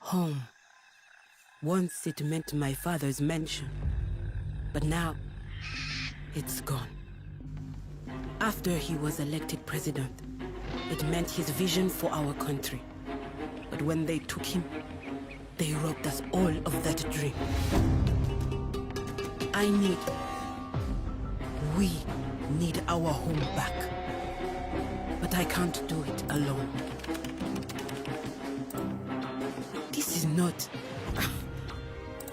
Home. Once it meant my father's mansion, but now it's gone. After he was elected president, it meant his vision for our country. But when they took him, they robbed us all of that dream. We need our home back. But I can't do it alone. This is not...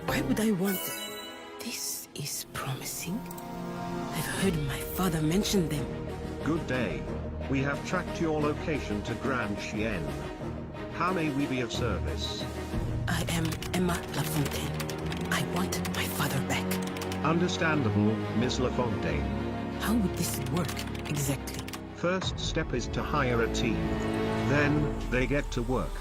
Why would I want it? This is promising. I've heard my father mention them. Good day. We have tracked your location to Grand Chien. How may we be of service? I am Emma Lafontaine. I want my father back. Understandable, Miss Lafontaine. How would this work, exactly? First step is to hire a team. Then, they get to work.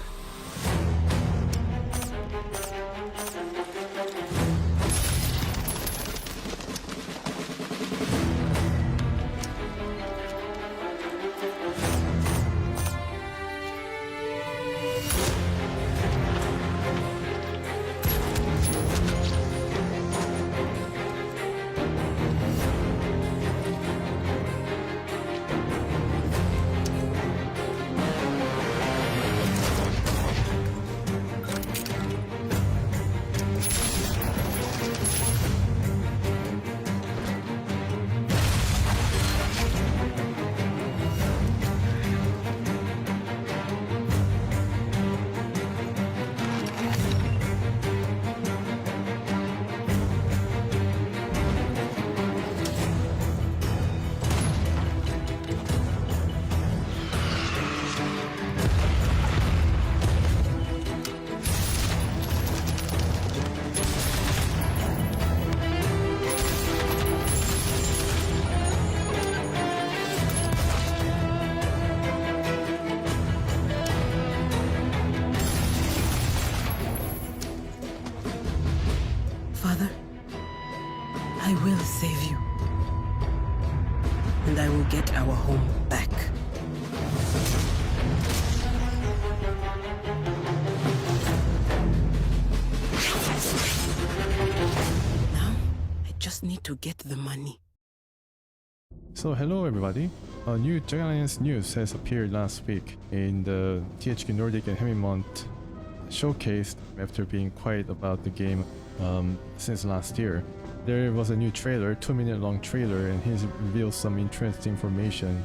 Father, I will save you. And I will get our home back. Now, I just need to get the money. So hello everybody, a new Jagged Alliance news has appeared last week in the THQ Nordic and Hemimont Showcase after being quiet about the game since last year. There was a new trailer, 2-minute long trailer, and he's revealed some interesting information.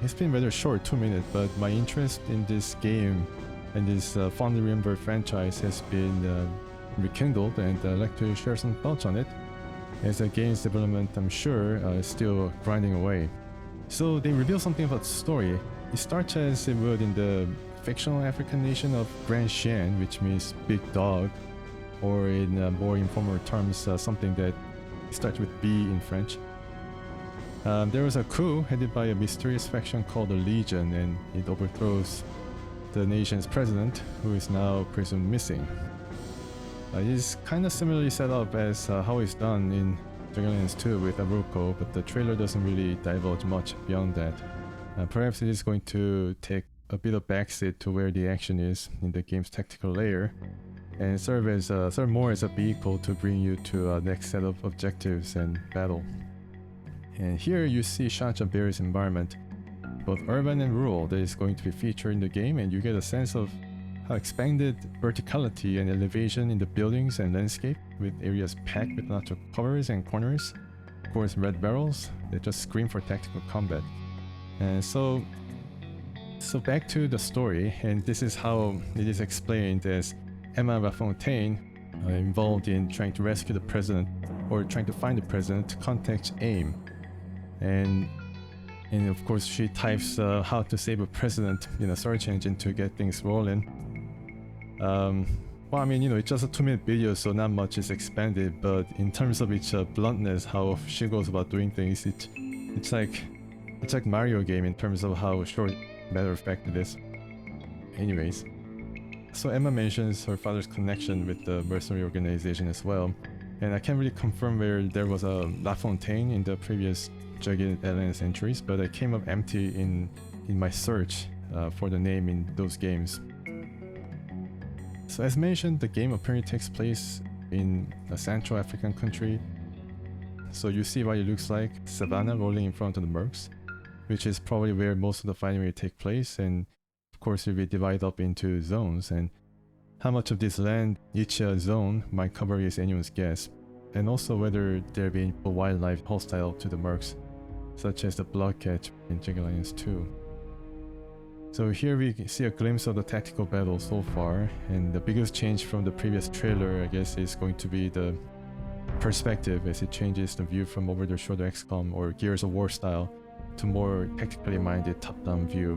It's been rather short, 2 minutes, but my interest in this game and this fondly remembered franchise has been rekindled, and I'd like to share some thoughts on it. As the game's development, I'm sure, is still grinding away. So they reveal something about the story. It starts as it would in the fictional African nation of Grand Chien, which means big dog, or in more informal terms, something that starts with B in French. There was a coup headed by a mysterious faction called the Legion, and it overthrows the nation's president, who is now presumed missing. It is kind of similarly set up as how it's done in Jagged Alliance 2 with Aruko, but the trailer doesn't really divulge much beyond that. Perhaps it is going to take a bit of backseat to where the action is in the game's tactical layer, and serve more as a vehicle to bring you to a next set of objectives and battle. And here you see shots of various environment, both urban and rural, that is going to be featured in the game, and you get a sense of how expanded verticality and elevation in the buildings and landscape, with areas packed with lots of covers and corners. Of course, red barrels that just scream for tactical combat. And so back to the story, and this is how it is explained as Emma Lafontaine, involved in trying to rescue the president, or trying to find the president, contacts AIM. And of course she types how to save a president in a search engine to get things rolling. Well, I mean, it's just a 2-minute video, so not much is expanded, but in terms of its bluntness, how she goes about doing things, it's like Mario game in terms of how short, matter of fact it is. Anyways, so Emma mentions her father's connection with the mercenary organization as well, and I can't really confirm where there was a Lafontaine in the previous Jagged Alliance entries, but it came up empty in my search for the name in those games. So as mentioned, the game apparently takes place in a Central African country. So you see what it looks like, savannah rolling in front of the mercs, which is probably where most of the fighting will take place, and of course it will be divided up into zones, and how much of this land each zone might cover is anyone's guess, and also whether there will be wildlife hostile to the mercs, such as the bloodcat in Jagged Alliance 2. So here we see a glimpse of the tactical battle so far, and the biggest change from the previous trailer, I guess, is going to be the perspective, as it changes the view from over the shoulder XCOM or Gears of War style to more tactically minded top-down view.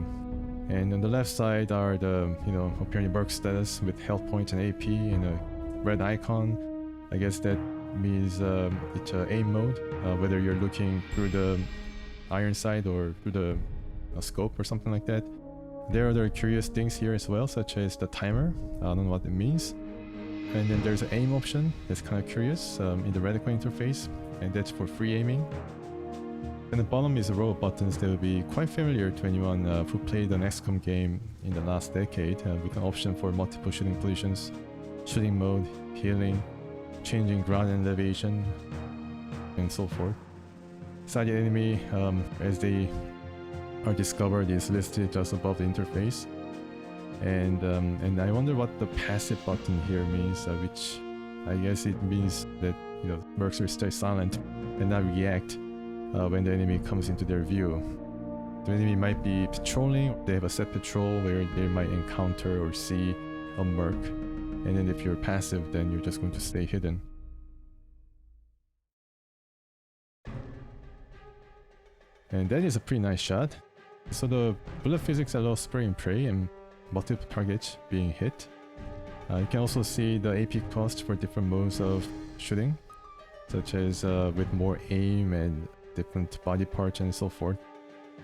And on the left side are the, apparently merc status with health points and AP and a red icon. I guess that means it's aim mode, whether you're looking through the iron sight or through the scope or something like that. There are other curious things here as well, such as the timer. I don't know what it means. And then there's an aim option that's kind of curious in the reticle interface, and that's for free aiming. And the bottom is a row of buttons that will be quite familiar to anyone who played an XCOM game in the last decade, with an option for multiple shooting positions, shooting mode, healing, changing ground and elevation, and so forth. Side enemy, as they are discovered, is listed just above the interface. And I wonder what the passive button here means, which I guess it means that mercs will stay silent and not react when the enemy comes into their view. The enemy might be patrolling, they have a set patrol where they might encounter or see a merc, and then if you're passive, then you're just going to stay hidden. And that is a pretty nice shot. So the bullet physics allows spray and pray and multiple targets being hit. You can also see the AP cost for different modes of shooting, such as with more aim and different body parts and so forth.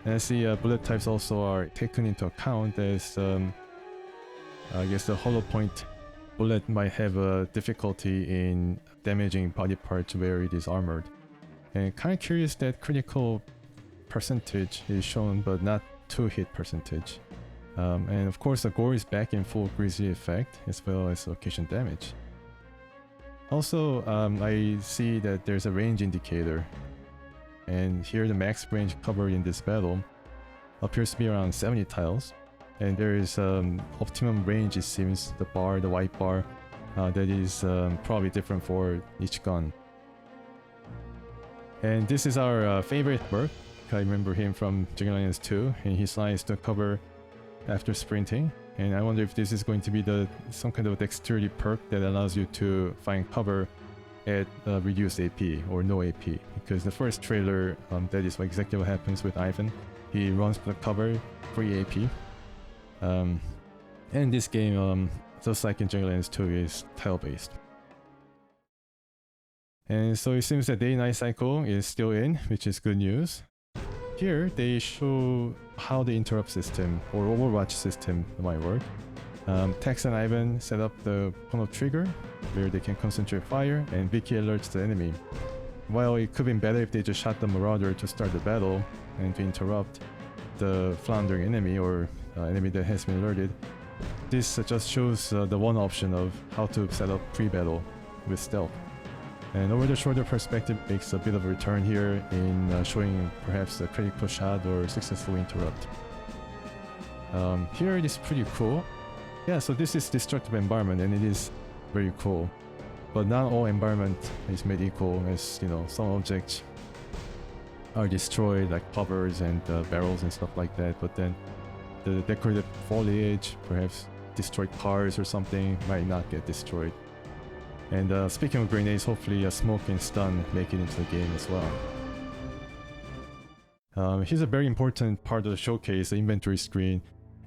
And I see bullet types also are taken into account, as I guess the hollow point bullet might have a difficulty in damaging body parts where it is armored. And kind of curious that critical percentage is shown but not 2-hit percentage. And of course the gore is back in full grizzly effect, as well as location damage. Also, I see that there's a range indicator, and here the max range covered in this battle appears to be around 70 tiles, and there is optimum range, it seems, the white bar, that is probably different for each gun. And this is our favorite merc. I remember him from Jagged Alliance 2, and he slides the cover after sprinting, and I wonder if this is going to be some kind of dexterity perk that allows you to find cover at reduced AP or no AP, because the first trailer, that is exactly what happens with Ivan. He runs for the cover, free AP. And this game, just like in Jagged Alliance 2, is tile based. And so it seems that day-night cycle is still in, which is good news. Here they show how the interrupt system or overwatch system might work. Tex and Ivan set up the pull trigger where they can concentrate fire, and Vicky alerts the enemy. While it could have been better if they just shot the Marauder to start the battle and to interrupt the floundering enemy or enemy that has been alerted, this just shows the one option of how to set up pre-battle with stealth. And over the shoulder perspective makes a bit of a return here in showing perhaps a critical shot or successful interrupt. Here it is pretty cool. Yeah, so this is destructive environment, and it is very cool. But not all environment is made equal, as some objects are destroyed, like covers and barrels and stuff like that. But then the decorative foliage, perhaps destroyed cars or something, might not get destroyed. And speaking of grenades, hopefully smoke and stun make it into the game as well. Here's a very important part of the showcase, the inventory screen.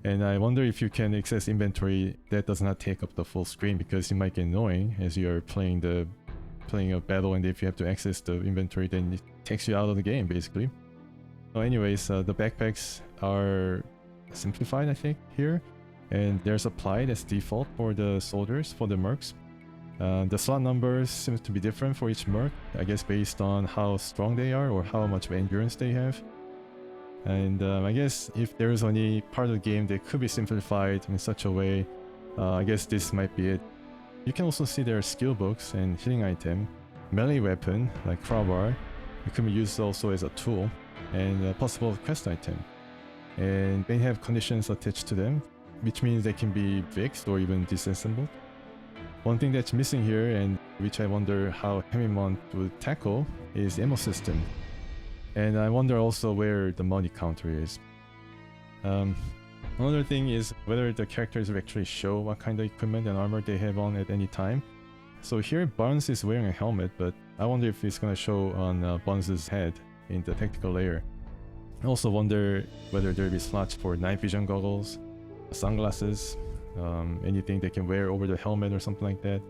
And I wonder if you can access inventory that does not take up the full screen, because it might get annoying as you are playing a battle, and if you have to access the inventory, then it takes you out of the game basically. So anyways, the backpacks are simplified, I think, here. And they're supplied as default for the soldiers, for the mercs. The slot numbers seem to be different for each merc, I guess based on how strong they are or how much of endurance they have. And I guess if there is any part of the game that could be simplified in such a way I guess this might be it. You can also see their skill books and healing item, melee weapon like crowbar. It can be used also as a tool, and a possible quest item. And they have conditions attached to them, which means they can be fixed or even disassembled. One thing that's missing here, and which I wonder how Hemimont would tackle, is ammo system. And I wonder also where the money counter is. Another thing is whether the characters will actually show what kind of equipment and armor they have on at any time. So here Barnes is wearing a helmet, but I wonder if it's gonna show on Barnes' head in the tactical layer. I also wonder whether there'll be slots for night vision goggles, sunglasses, anything they can wear over the helmet or something like that.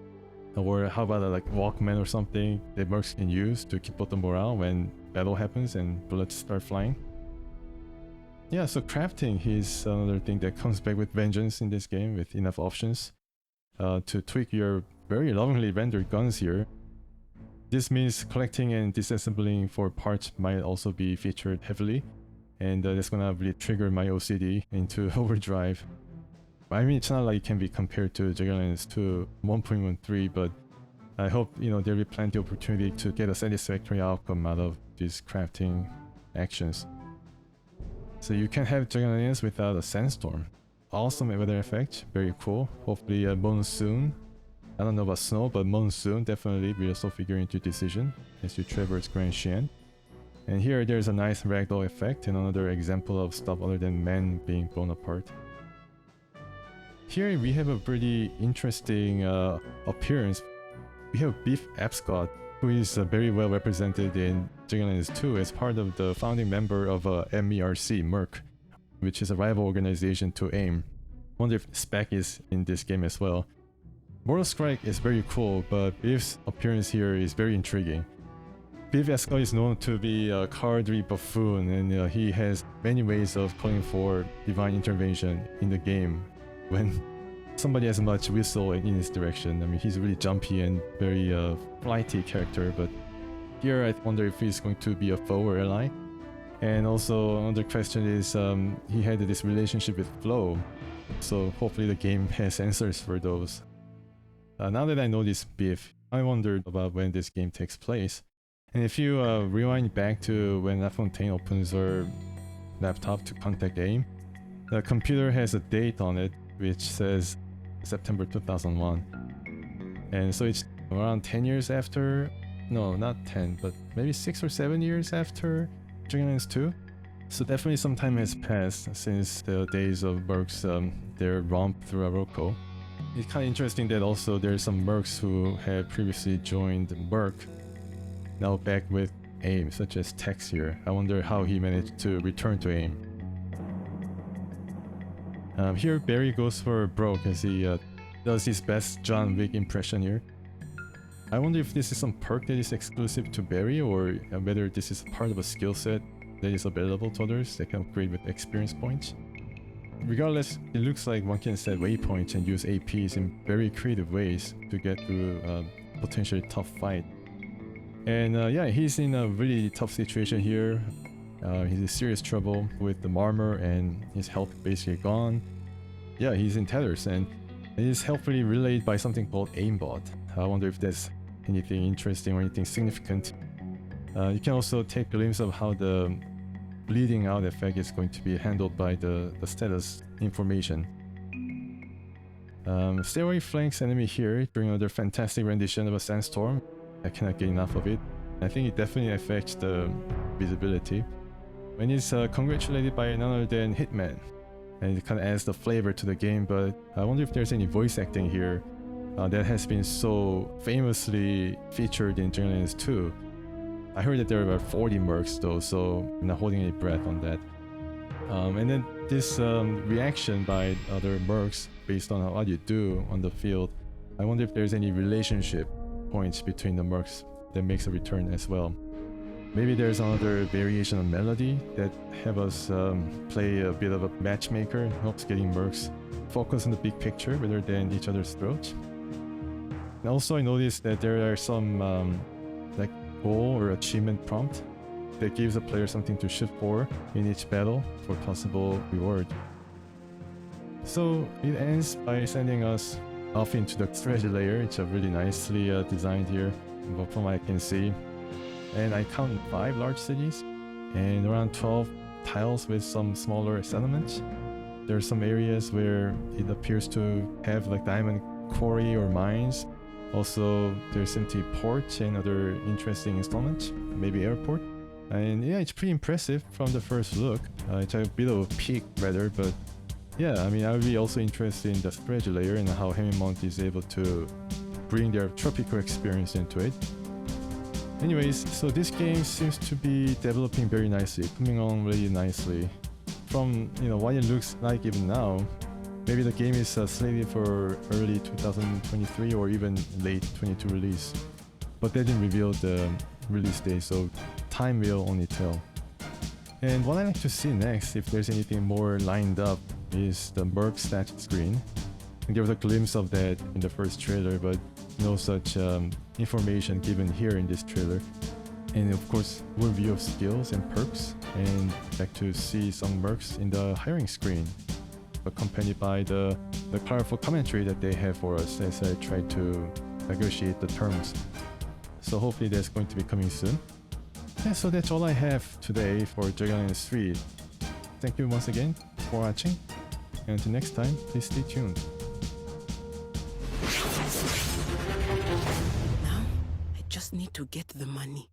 Or how about like Walkman or something that mercs can use to keep up the morale when battle happens and bullets start flying. Yeah, so crafting is another thing that comes back with vengeance in this game, with enough options to tweak your very lovingly rendered guns here. This means collecting and disassembling for parts might also be featured heavily, and that's gonna really trigger my OCD into overdrive. I mean, it's not like it can be compared to Jagged Alliance 2 1.13, but I hope, you know, there'll be plenty of opportunity to get a satisfactory outcome out of these crafting actions. So you can have Jagged Alliance without a sandstorm. Awesome weather effect, very cool. Hopefully a monsoon. I don't know about snow, but monsoon definitely will also figure into decision as you traverse Grand Chien. And here there's a nice ragdoll effect and another example of stuff other than men being blown apart. Here we have a pretty interesting appearance. We have Beef Abscott, who is very well represented in Jagged Alliance 2 as part of the founding member of MERC, Merc, which is a rival organization to AIM. Wonder if Spec is in this game as well. Mortal Strike is very cool, but Beef's appearance here is very intriguing. Beef Abscott is known to be a cowardly buffoon, and he has many ways of calling for divine intervention in the game when somebody has much whistle in his direction. I mean, he's a really jumpy and very flighty character, but here I wonder if he's going to be a foe or ally. And also another question is, he had this relationship with Flo, so hopefully the game has answers for those. Now that I know this Beef, I wondered about when this game takes place. And if you rewind back to when LaFontaine opens her laptop to contact AIM, the computer has a date on it which says September 2001. And so it's around 10 years after, no, not 10, but maybe 6 or 7 years after Jagged Alliance 2. So definitely some time has passed since the days of mercs, their romp through Aroko. It's kind of interesting that also there's some mercs who had previously joined Merc, now back with AIM, such as Tex here. I wonder how he managed to return to AIM. Here Barry goes for broke as he does his best John Wick impression here. I wonder if this is some perk that is exclusive to Barry, or whether this is part of a skill set that is available to others that can upgrade with experience points. Regardless, it looks like one can set waypoints and use APs in very creative ways to get through a potentially tough fight. And yeah, he's in a really tough situation here. He's in serious trouble with the armor and his health basically gone. Yeah, he's in tatters, and it is helpfully relayed by something called aimbot. I wonder if there's anything interesting or anything significant. You can also take a glimpse of how the bleeding out effect is going to be handled by the status information. Stay away flanks enemy here during another fantastic rendition of a sandstorm. I cannot get enough of it. I think it definitely affects the visibility. When it's congratulated by none other than Hitman, and it kind of adds the flavor to the game, but I wonder if there's any voice acting here that has been so famously featured in Jagged Alliance 2. I heard that there are about 40 mercs though, so I'm not holding any breath on that. And then this reaction by other mercs based on what you do on the field, I wonder if there's any relationship points between the mercs that makes a return as well. Maybe there's another variation of melody that have us play a bit of a matchmaker and helps getting mercs focus on the big picture rather than each other's throats. And also I noticed that there are some like goal or achievement prompt that gives a player something to shoot for in each battle for possible reward. So it ends by sending us off into the strategy layer. It's a really nicely designed here, from what I can see. And I count 5 large cities and around 12 tiles with some smaller settlements. There are some areas where it appears to have like diamond quarry or mines. Also, there's empty ports and other interesting installments, maybe airport. And yeah, it's pretty impressive from the first look. It's a bit of a peek rather, but yeah, I mean, I would be also interested in the strategy layer and how Hemimont is able to bring their tropical experience into it. Anyways, so this game seems to be developing very nicely, coming on really nicely. From what it looks like even now, maybe the game is slated for early 2023 or even late 22 release. But they didn't reveal the release date, so time will only tell. And what I like to see next, if there's anything more lined up, is the Merc stat screen. And there was a glimpse of that in the first trailer, but no such information given here in this trailer. And of course, overview of skills and perks, and like to see some mercs in the hiring screen, accompanied by the colorful commentary that they have for us as I try to negotiate the terms. So hopefully that's going to be coming soon. Yeah, so that's all I have today for Jagged Alliance 3. Thank you once again for watching, and until next time, please stay tuned. Now, I just need to get the money.